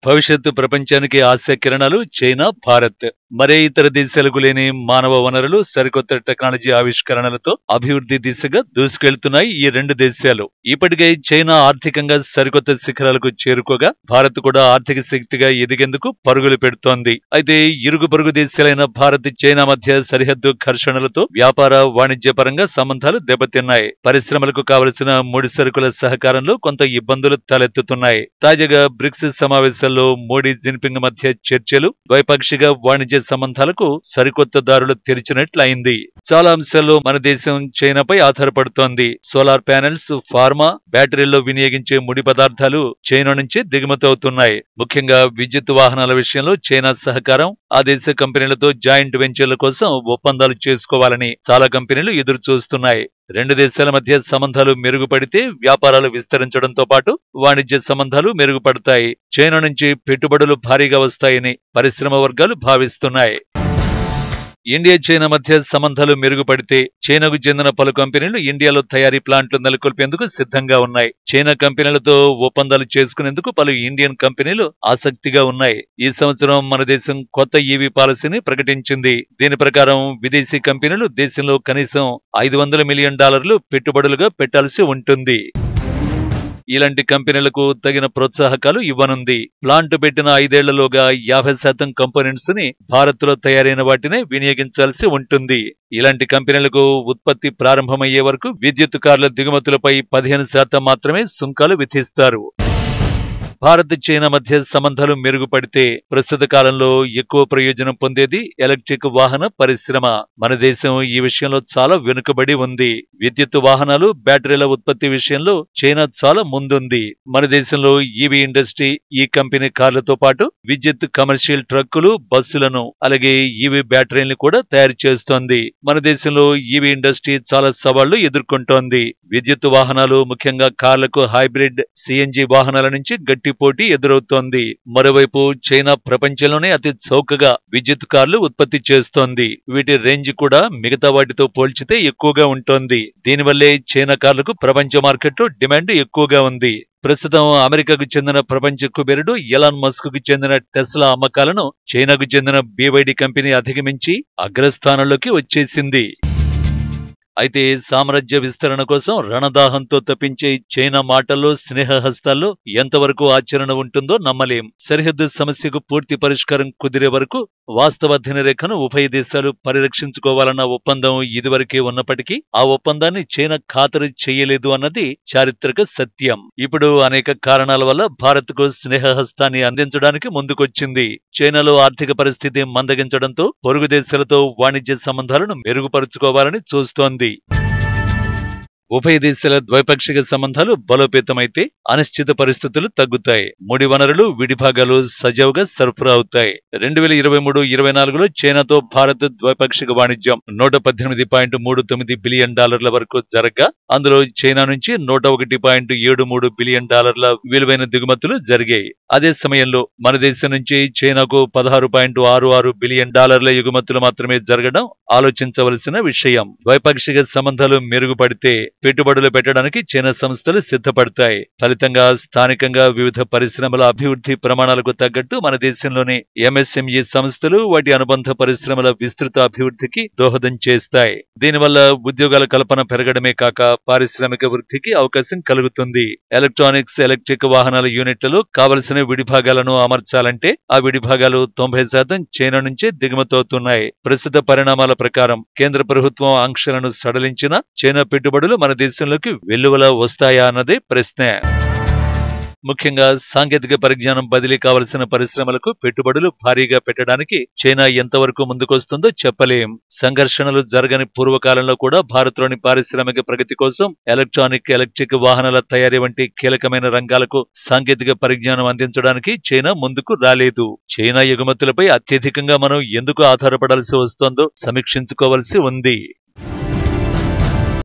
భవిష్యత్తు ప్రపంచానికి ఆశ కిరణాలు చైనా, భారత్. మరే ఇతర దేశాలకు లేని మానవ వనరులు, సరికొత్త టెక్నాలజీ ఆవిష్కరణలతో అభివృద్ధి దిశగా దూసుకెళ్తున్నాయి ఈ రెండు దేశాలు. ఇప్పటికే చైనా ఆర్థికంగా సరికొత్త శిఖరాలకు చేరుకోగా భారత్ కూడా ఆర్థిక శక్తిగా ఎదిగేందుకు పరుగులు పెడుతోంది. అయితే ఇరుగు పొరుగు దేశాలైన భారత్, చైనా మధ్య సరిహద్దు ఘర్షణలతో వ్యాపార, వాణిజ్య పరంగా సంబంధాలు దెబ్బతిన్నాయి. పరిశ్రమలకు కావలసిన ముడి సరుకుల సహకారంలో కొంత ఇబ్బందులు తలెత్తుతున్నాయి. తాజాగా బ్రిక్స్ సమావేశాల్లో మోడీ, జిన్పింగ్ మధ్య చర్చలు ద్వైపాక్షిక వాణిజ్య సంబంధాలకు సరికొత్త దారులు తెరిచినట్లయింది. చాలా అంశాల్లో మన దేశం చైనాపై ఆధారపడుతోంది. సోలార్ ప్యానెల్స్, ఫార్మా, బ్యాటరీల్లో వినియోగించే ముడి పదార్థాలు చైనా నుంచే దిగుమతవుతున్నాయి. ముఖ్యంగా విద్యుత్ వాహనాల విషయంలో చైనా సహకారం, ఆ దేశ కంపెనీలతో జాయింట్ వెంచర్ల కోసం ఒప్పందాలు చేసుకోవాలని చాలా కంపెనీలు ఎదురు చూస్తున్నాయి. రెండు దేశాల మధ్య సంబంధాలు మెరుగుపడితే వ్యాపారాలు విస్తరించడంతో పాటు వాణిజ్య సంబంధాలు మెరుగుపడతాయి. చైనా నుంచి పెట్టుబడులు భారీగా వస్తాయని పరిశ్రమ వర్గాలు భావిస్తున్నాయి. ఇండియా, చైనా మధ్య సంబంధాలు మెరుగుపడితే చైనాకు చెందిన పలు కంపెనీలు ఇండియాలో తయారీ ప్లాంట్లు నెలకొల్పేందుకు సిద్ధంగా ఉన్నాయి. చైనా కంపెనీలతో ఒప్పందాలు చేసుకునేందుకు పలు ఇండియన్ కంపెనీలు ఆసక్తిగా ఉన్నాయి. ఈ సంవత్సరం మన దేశం కొత్త ఈవీ పాలసీని ప్రకటించింది. దీని ప్రకారం విదేశీ కంపెనీలు దేశంలో కనీసం $500 మిలియన్ పెట్టుబడులుగా పెట్టాల్సి ఉంటుంది. ఇలాంటి కంపెనీలకు తగిన ప్రోత్సాహకాలు ఇవ్వనుంది. ప్లాంట్ పెట్టిన 5 ఏళ్లలోగా 50% కంపోనెంట్స్ ని భారత్ లో తయారైన వాటినే వినియోగించాల్సి ఉంటుంది. ఇలాంటి కంపెనీలకు ఉత్పత్తి ప్రారంభమయ్యే వరకు విద్యుత్ కార్ల దిగుమతులపై 15% మాత్రమే సుంకాలు విధిస్తారు. భారత్, చైనా మధ్య సంబంధాలు మెరుగుపడితే ప్రస్తుత కాలంలో ఎక్కువ ప్రయోజనం పొందేది ఎలక్ట్రిక్ వాహన పరిశ్రమ. మన దేశం ఈ విషయంలో చాలా వెనుకబడి ఉంది. విద్యుత్ వాహనాలు, బ్యాటరీల ఉత్పత్తి విషయంలో చైనా చాలా ముందుంది. మన దేశంలో ఈవీ ఇండస్ట్రీ ఈ కంపెనీ కార్లతో పాటు విద్యుత్ కమర్షియల్ ట్రక్కులు, బస్సులను, అలాగే ఈవీ బ్యాటరీలను కూడా తయారు చేస్తోంది. మన దేశంలో ఈవీ ఇండస్ట్రీ చాలా సవాళ్లు ఎదుర్కొంటోంది. విద్యుత్ వాహనాలు, ముఖ్యంగా కార్లకు హైబ్రిడ్, సిఎన్జి వాహనాల నుంచి గట్టి పోటీ ఎదురవుతోంది. మరోవైపు చైనా ప్రపంచంలోనే అతి చౌకగా విద్యుత్ కార్లు ఉత్పత్తి చేస్తోంది. వీటి రేంజ్ కూడా మిగతా వాటితో పోల్చితే ఎక్కువగా ఉంటోంది. దీనివల్లే చైనా కార్లకు ప్రపంచ మార్కెట్లో డిమాండ్ ఎక్కువగా ఉంది. ప్రస్తుతం అమెరికాకు చెందిన ప్రపంచ కుబేరుడు ఎలాన్ మస్క్ కు చెందిన టెస్లా అమ్మకాలను చైనాకు చెందిన BYD కంపెనీ అధిగమించి అగ్రస్థానంలోకి వచ్చేసింది. అయితే సామ్రాజ్య విస్తరణ కోసం రణదాహంతో తప్పించే చైనా మాటల్లో, స్నేహహస్తాల్లో ఎంతవరకు ఆచరణ ఉంటుందో నమ్మలేం. సరిహద్దు సమస్యకు పూర్తి పరిష్కారం కుదిరే వరకు వాస్తవ రేఖను ఉభయ దేశాలు పరిరక్షించుకోవాలన్న ఒప్పందం ఇదివరకే ఉన్నప్పటికీ ఆ ఒప్పందాన్ని చైనా ఖాతరు చేయలేదు అన్నది చారిత్రక సత్యం. ఇప్పుడు అనేక కారణాల వల్ల భారత్కు స్నేహహస్తాన్ని అందించడానికి ముందుకొచ్చింది. చైనాలో ఆర్థిక పరిస్థితి మందగించడంతో పొరుగు దేశాలతో వాణిజ్య సంబంధాలను మెరుగుపరుచుకోవాలని చూస్తోంది. ఉభయ దేశాల ద్వైపాక్షిక సంబంధాలు బలోపేతమైతే అనిశ్చిత పరిస్థితులు తగ్గుతాయి. ముడి వనరులు, విడిభాగాలు సజావుగా సరఫరా అవుతాయి. 2023-24లో చైనాతో భారత్ ద్వైపాక్షిక వాణిజ్యం $118.39 బిలియన్ వరకు జరగ్గా అందులో చైనా నుంచి $101.73 బిలియన్ విలువైన దిగుమతులు జరిగాయి. అదే సమయంలో మన దేశం నుంచి చైనాకు $16.66 బిలియన్ ఎగుమతులు మాత్రమే జరగడం ఆలోచించవలసిన విషయం. ద్వైపాక్షిక సంబంధాలు మెరుగుపడితే పెట్టుబడులు పెట్టడానికి చైనా సంస్థలు సిద్ధపడతాయి. ఫలితంగా స్థానికంగా వివిధ పరిశ్రమల అభివృద్ధి ప్రమాణాలకు తగ్గట్టు మన దేశంలోని MSME సంస్థలు, వాటి అనుబంధ పరిశ్రమల విస్తృత అభివృద్ధికి దోహదం చేస్తాయి. దీనివల్ల ఉద్యోగాల కల్పన పెరగడమే కాక పారిశ్రామిక వృద్ధికి అవకాశం కలుగుతుంది. ఎలక్ట్రానిక్స్, ఎలక్ట్రిక్ వాహనాల యూనిట్లలో కావలసిన విడిభాగాలను అమర్చాలంటే ఆ విడిభాగాలు 90% చైనా నుంచే దిగుమతవుతున్నాయి. ప్రస్తుత పరిణామాల ప్రకారం కేంద్ర ప్రభుత్వం ఆంక్షలను సడలించినా చైనా పెట్టుబడులు మన దేశంలోకి వెల్లువలా వస్తాయా అన్నదే ప్రశ్న. ముఖ్యంగా సాంకేతిక పరిజ్ఞానం బదిలీ కావలసిన పరిశ్రమలకు పెట్టుబడులు భారీగా పెట్టడానికి చైనా ఎంతవరకు ముందుకొస్తుందో చెప్పలేం. సంఘర్షణలు జరగని పూర్వకాలంలో కూడా భారత్లోని పారిశ్రామిక ప్రగతి కోసం ఎలక్ట్రానిక్, ఎలక్ట్రిక్ వాహనాల తయారీ వంటి కీలకమైన రంగాలకు సాంకేతిక పరిజ్ఞానం అందించడానికి చైనా ముందుకు రాలేదు. చైనా ఎగుమతులపై అత్యధికంగా మనం ఎందుకు ఆధారపడాల్సి వస్తోందో సమీక్షించుకోవాల్సి ఉంది.